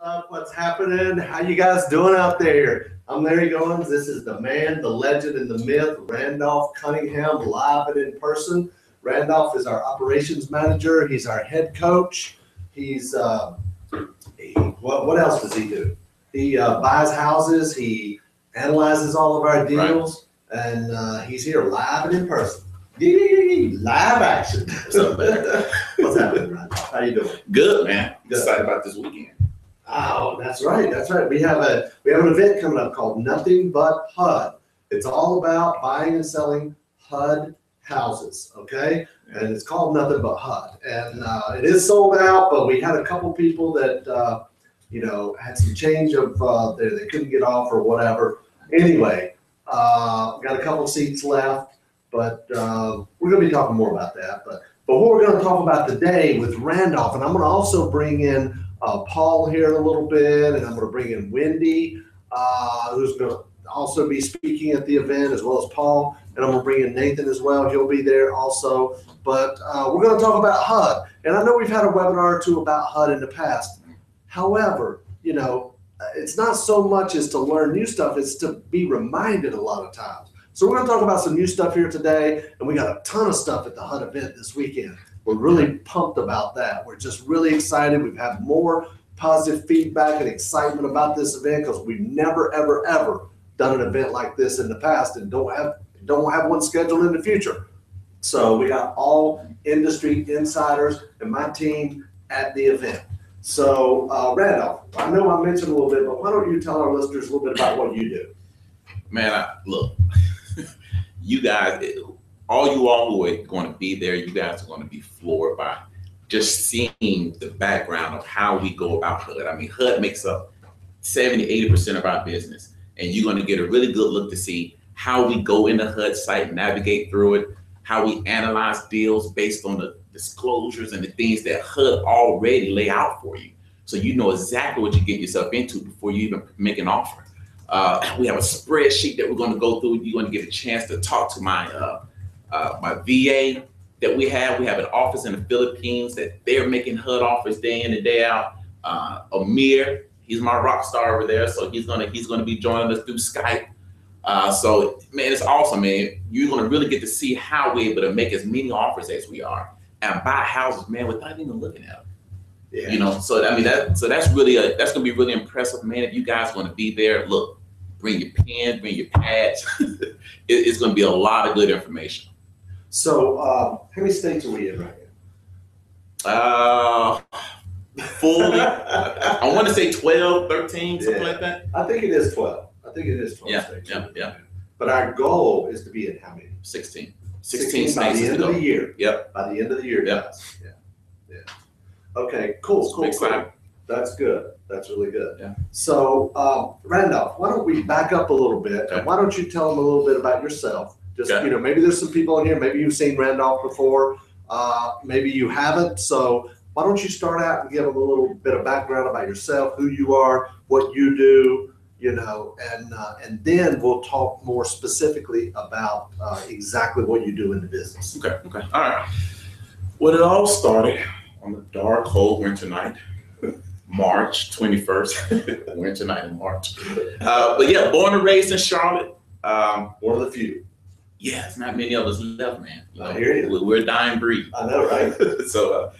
up? What's happening? How you guys doing out there? I'm Larry Goins. This is the man, the legend, and the myth, Randolph Cunningham, live and in person. Randolph is our operations manager. He's our head coach. He's what else does he do? He buys houses. He analyzes all of our deals, and he's here live and in person. Live action. What's up, man? What's happening, Randolph? How you doing? Good, man. Good. Excited about this weekend. Oh, that's right. That's right. We have an event coming up called Nothing But HUD. It's all about buying and selling HUD houses. Okay, and it's called Nothing But HUD, and it is sold out. But we had a couple people that had some change of they couldn't get off or whatever. Anyway, got a couple seats left, but we're going to be talking more about that. But what we're going to talk about today with Randolph, and I'm going to also bring in Paul here in a little bit, and I'm going to bring in Wendy, who's going to also be speaking at the event, as well as Paul, and I'm going to bring in Nathan as well. He'll be there also. But we're going to talk about HUD, and I know we've had a webinar or two about HUD in the past. However, it's not so much as to learn new stuff, it's to be reminded a lot of times. So we're going to talk about some new stuff here today, and we got a ton of stuff at the HUD event this weekend. We're really pumped about that. We're just really excited. We've had more positive feedback and excitement about this event because we've never, ever, ever done an event like this in the past and don't have one scheduled in the future. So we got all industry insiders and my team at the event. So Randolph, I know I mentioned a little bit, but why don't you tell our listeners a little bit about what you do? Man, look, you guys, all you all who are going to be there, you guys are going to be floored by just seeing the background of how we go about HUD. I mean, HUD makes up 70, 80% of our business. And you're going to get a really good look to see how we go into HUD site, navigate through it, how we analyze deals based on the disclosures and the things that HUD already lay out for you. So you know exactly what you get yourself into before you even make an offer. We have a spreadsheet that we're going to go through. You're going to get a chance to talk to my VA that we have. We have an office in the Philippines that they're making HUD offers day in and day out. Amir, he's my rock star over there, so he's gonna be joining us through Skype. So man, it's awesome, man. You're gonna really get to see how we're able to make as many offers as we are and buy houses, man, without even looking at them. Yeah. So I mean that's gonna be really impressive, man. If you guys are gonna be there, look, bring your pen, bring your pads. It's gonna be a lot of good information. So how many states are we in right now? Fully, I want to say 12, 13, something like that. I think it is 12. I think it is 12 states. Yeah. But our goal is to be in how many? 16. 16 states by the end of the year. Yep. By the end of the year, yep. Guys. Yeah. Okay, cool. That's good. That's really good. Yeah. So, Randolph, why don't we back up a little bit? Okay. And why don't you tell them a little bit about yourself? Just, maybe there's some people in here, maybe you've seen Randolph before, maybe you haven't. So why don't you start out and give them a little bit of background about yourself, who you are, what you do, and then we'll talk more specifically about exactly what you do in the business. Okay. All right. Well, it all started on a dark, cold winter night, March 21st, winter night in March. But yeah, born and raised in Charlotte. One of the few. Yeah, it's not many of us left, man. I hear you. We're a dying breed. I know, right? So,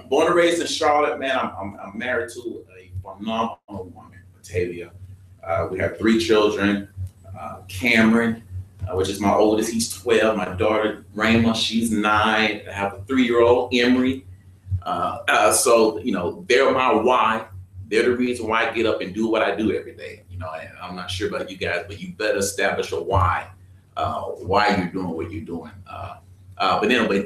born and raised in Charlotte, man. I'm married to a phenomenal woman, Batavia. We have 3 children. Cameron, which is my oldest, he's 12. My daughter, Rayma, she's 9. I have a 3-year-old, Emery. So, they're my why. They're the reason why I get up and do what I do every day. And I'm not sure about you guys, but you better establish a why you're doing what you're doing. But anyway,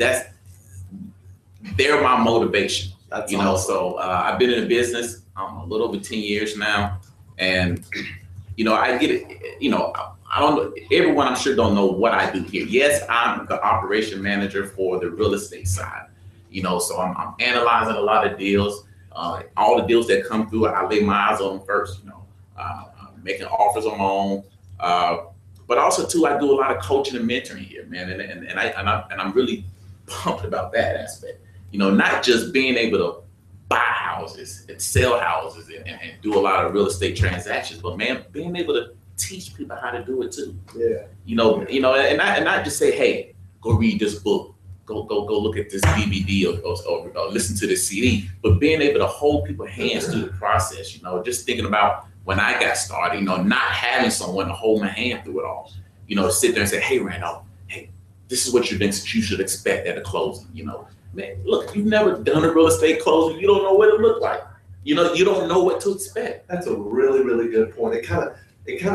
they're my motivation. That's awesome. So I've been in the business a little over 10 years now, and I get it. I don't know. Everyone I'm sure don't know what I do here. Yes, I'm the operation manager for the real estate side. So I'm analyzing a lot of deals. All the deals that come through, I lay my eyes on them first. I'm making offers on my own. But also too, I do a lot of coaching and mentoring here, man, and I'm really pumped about that aspect. Not just being able to buy houses and sell houses and do a lot of real estate transactions. But man, being able to teach people how to do it too. Yeah. And not just say, hey, go read this book, go look at this DVD or listen to this CD, but being able to hold people's hands through the process. Just thinking about when I got started, not having someone to hold my hand through it all. Sit there and say, hey, Randolph, hey, this is what you should expect at a closing. Man, look, you've never done a real estate closing. You don't know what it looked like. You don't know what to expect. That's a really, really good point. It kind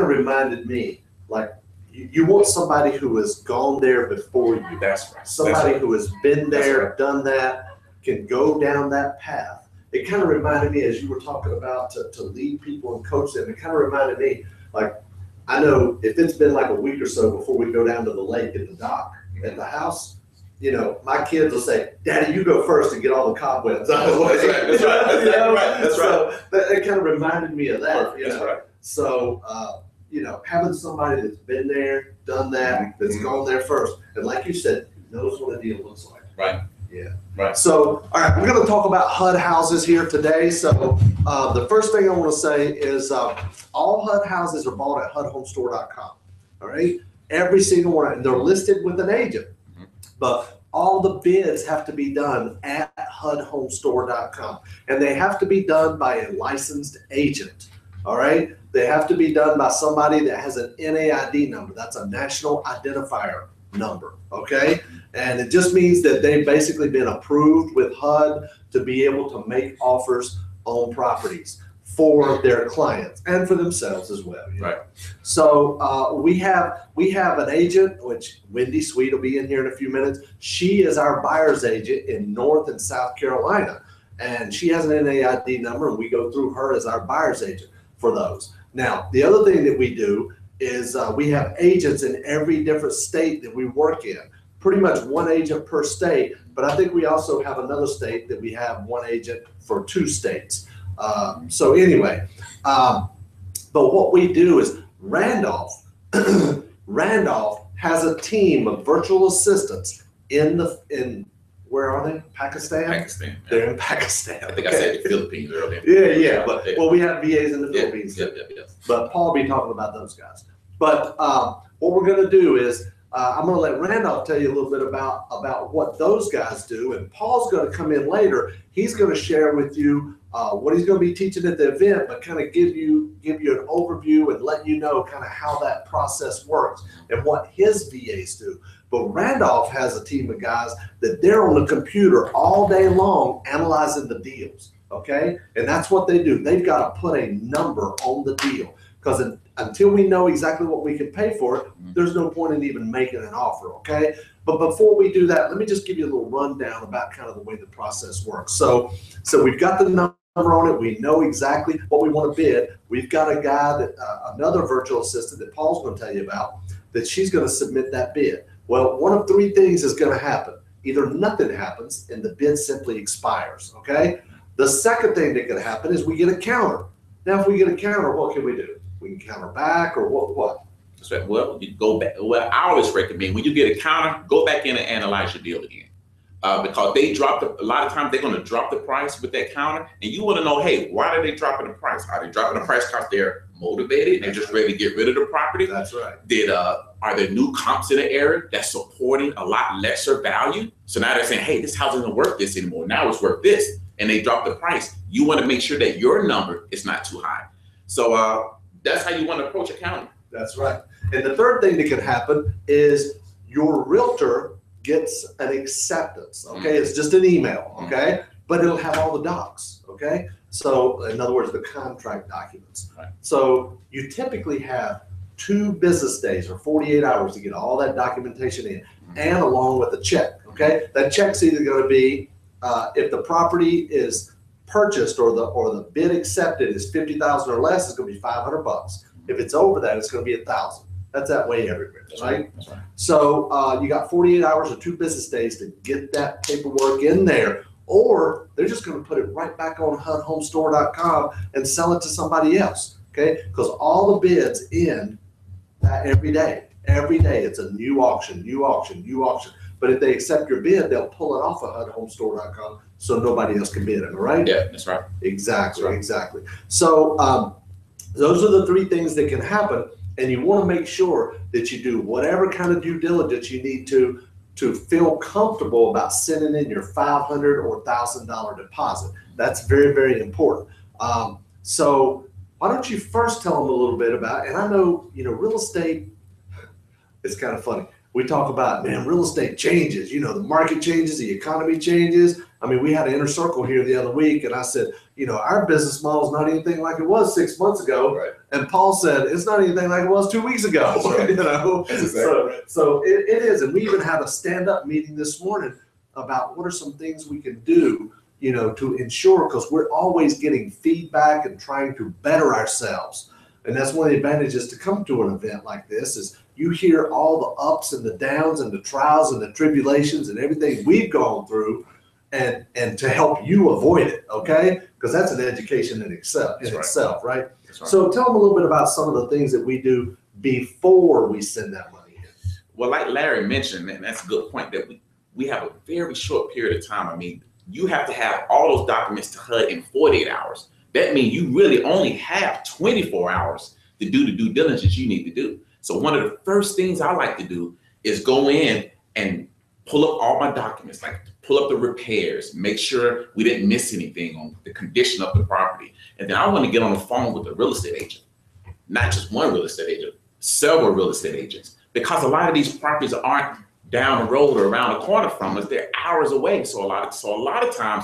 of reminded me, like, you want somebody who has gone there before you. That's right. Somebody who has been there, done that, can go down that path. It kind of reminded me, as you were talking about to lead people and coach them, it kind of reminded me, like, I know if it's been like a week or so before we go down to the lake at the dock at the house, my kids will say, Daddy, you go first and get all the cobwebs out of the way. That's right. So it kind of reminded me of that. That's right. So, having somebody that's been there, done that, that's gone there first, and like you said, knows what a deal looks like. Right. Yeah. Right. So, all right, we're going to talk about HUD houses here today. So, the first thing I want to say is all HUD houses are bought at HUDhomestore.com. All right. Every single one, and they're listed with an agent. But all the bids have to be done at HUDhomestore.com, and they have to be done by a licensed agent. All right, they have to be done by somebody that has an NAID number. That's a national identifier number. Okay, and it just means that they've basically been approved with HUD to be able to make offers on properties for their clients and for themselves as well. Right. So we have an agent, which Wendy Sweet will be in here in a few minutes. She is our buyer's agent in North and South Carolina, and she has an NAID number, and we go through her as our buyer's agent for those. Now, the other thing that we do is we have agents in every different state that we work in. Pretty much one agent per state, but I think we also have another state that we have one agent for 2 states. So anyway, but what we do is Randolph has a team of virtual assistants in where are they? Pakistan? Pakistan. Yeah. They're in Pakistan. I think I said the Philippines earlier. Yeah. But well, we have VAs in the Philippines. Yeah. But Paul will be talking about those guys. But what we're going to do is I'm going to let Randolph tell you a little bit about what those guys do, and Paul's going to come in later. He's going to share with you what he's going to be teaching at the event, but kind of give you an overview and let you know kind of how that process works and what his VAs do. But Randolph has a team of guys that they're on the computer all day long analyzing the deals, okay? And that's what they do. They've got to put a number on the deal, because until we know exactly what we can pay for it, there's no point in even making an offer, okay? But before we do that, let me just give you a little rundown about kind of the way the process works. So we've got the number on it. We know exactly what we want to bid. We've got a guy that another virtual assistant that Paul's going to tell you about, that she's going to submit that bid. Well, one of 3 things is going to happen. Either nothing happens and the bid simply expires, okay? The second thing that could happen is we get a counter. Now, if we get a counter, what can we do? We can counter back, or what? That's right. Well, you go back. Well, I always recommend when you get a counter, go back in and analyze your deal again. Because they dropped a lot of times they're going to drop the price with that counter, and you want to know, hey, why are they dropping the price? Are they dropping the price because they're motivated and they're just ready to get rid of the property? That's right. Are there new comps in the area that's supporting a lot lesser value? So now they're saying, hey, this house isn't worth this anymore. Now it's worth this, and they drop the price. You want to make sure that your number is not too high. So that's how you want to approach accounting. That's right. And the third thing that can happen is your realtor gets an acceptance, okay? It's just an email, okay? But it'll have all the docs, okay? So in other words, the contract documents. Right. So you typically have 2 business days or 48 hours to get all that documentation in, and along with the check, okay? That check's either going to be, if the property is purchased or the bid accepted is $50,000 or less, it's going to be $500. If it's over that, it's going to be $1,000. That's that way everywhere, right? That's right. So you got 48 hours or 2 business days to get that paperwork in there, or they're just going to put it right back on HUDhomestore.com and sell it to somebody else, okay? Because all the bids end every day. Every day it's a new auction, new auction, new auction. but if they accept your bid, they'll pull it off of HUDHomestore.com so nobody else can bid. Am I right? Yeah, that's right. Exactly, That's right. exactly. So those are the three things that can happen, and you want to make sure that you do whatever kind of due diligence you need to feel comfortable about sending in your $500 or $1,000 deposit. That's very, very important. So why don't you first tell them a little bit about, and I know, real estate, it's kind of funny. We talk about, man, real estate changes, the market changes, the economy changes. I mean, we had an inner circle here the other week, and I said, our business model is not anything like it was 6 months ago. Right. And Paul said, it's not anything like it was 2 weeks ago. Right. That's exactly right. So it is. And we even had a stand-up meeting this morning about what are some things we can do, to ensure, because we're always getting feedback and trying to better ourselves. And that's one of the advantages to come to an event like this is you hear all the ups and the downs and the trials and the tribulations and everything we've gone through, and to help you avoid it, okay? Because that's an education in itself, right? That's right. So tell them a little bit about some of the things that we do before we send that money in. Well, like Larry mentioned, and that's a good point, that we have a very short period of time. I mean, you have to have all those documents to HUD in 48 hours. That means you really only have 24 hours to do the due diligence you need to do. So one of the first things I like to do is go in and pull up all my documents, like pull up the repairs, make sure we didn't miss anything on the condition of the property. And then I want to get on the phone with the real estate agent, not just one real estate agent, several real estate agents, because a lot of these properties aren't down the road or around the corner from us. They're hours away. So a lot of times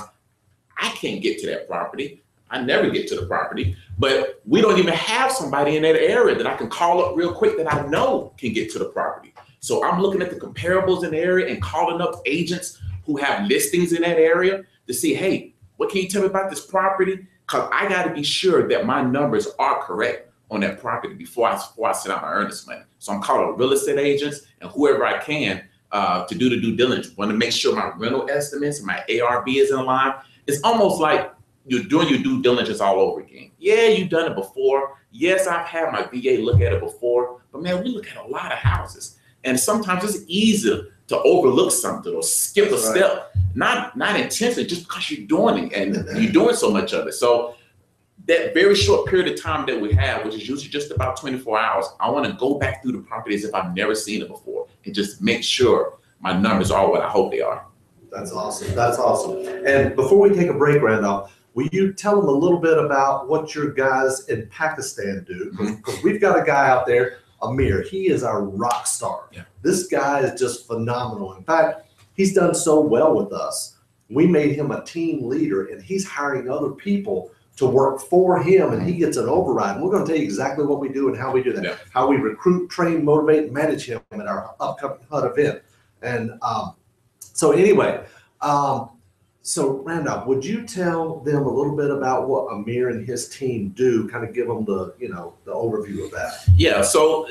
I can't get to that property. I never get to the property, but we don't even have somebody in that area that I can call up real quick that I know can get to the property. So I'm looking at the comparables in the area and calling up agents who have listings in that area to see, hey, what can you tell me about this property? Because I got to be sure that my numbers are correct on that property before I send out my earnest money. So I'm calling real estate agents and whoever I can to do the due diligence. Want to make sure my rental estimates and my ARV is in line. It's almost like you're doing your due diligence all over again. Yeah, you've done it before. Yes, I've had my VA look at it before, but man, we look at a lot of houses. And sometimes it's easy to overlook something or skip a step, not intentionally, just because you're doing it and you're doing so much of it. So that very short period of time that we have, which is usually just about 24 hours, I want to go back through the property as if I've never seen it before and just make sure my numbers are what I hope they are. That's awesome. That's awesome. And before we take a break, Randolph, will you tell them a little bit about what your guys in Pakistan do? Because we've got a guy out there, Amir. He is our rock star. Yeah. This guy is just phenomenal. In fact, he's done so well with us. We made him a team leader, and he's hiring other people to work for him, and he gets an override. And we're going to tell you exactly what we do and how we do that, how we recruit, train, motivate, and manage him at our upcoming HUD event. And so anyway, so Randolph, would you tell them a little bit about what Amir and his team do? Kind of give them the, the overview of that. Yeah. So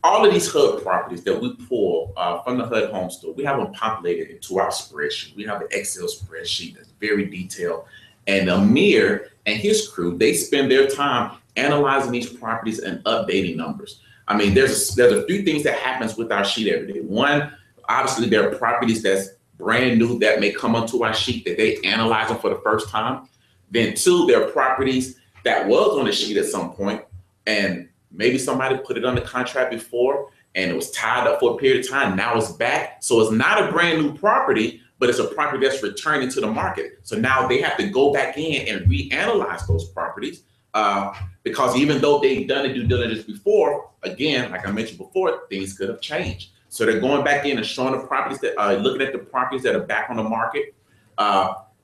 all of these HUD properties that we pull from the HUD home store, we have them populated into our spreadsheet. We have an Excel spreadsheet that's very detailed. And Amir and his crew, they spend their time analyzing these properties and updating numbers. I mean, there's a few things that happens with our sheet every day. One, obviously, there are properties that's brand new that may come onto our sheet that they analyze them for the first time. Then two, there are properties that was on the sheet at some point, and maybe somebody put it under contract before and it was tied up for a period of time. Now it's back. So it's not a brand new property, but it's a property that's returning to the market. So now they have to go back in and reanalyze those properties because even though they've done the due diligence before, again, like I mentioned before, things could have changed. So they're going back in and showing the properties that looking at the properties that are back on the market.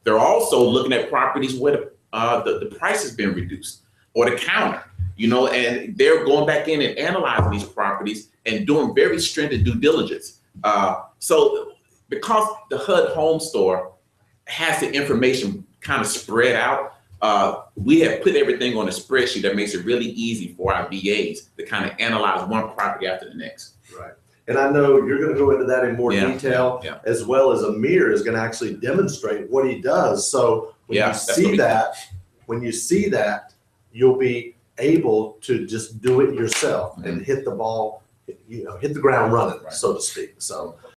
They're also looking at properties where the price has been reduced or the counter, and they're going back in and analyzing these properties and doing very stringent due diligence. So because the HUD home store has the information kind of spread out, we have put everything on a spreadsheet that makes it really easy for our VAs to kind of analyze one property after the next. Right. And I know you're going to go into that in more detail, as well as Amir is going to actually demonstrate what he does. So when you see that, you'll be able to just do it yourself and hit the ball, hit the ground running, so to speak. So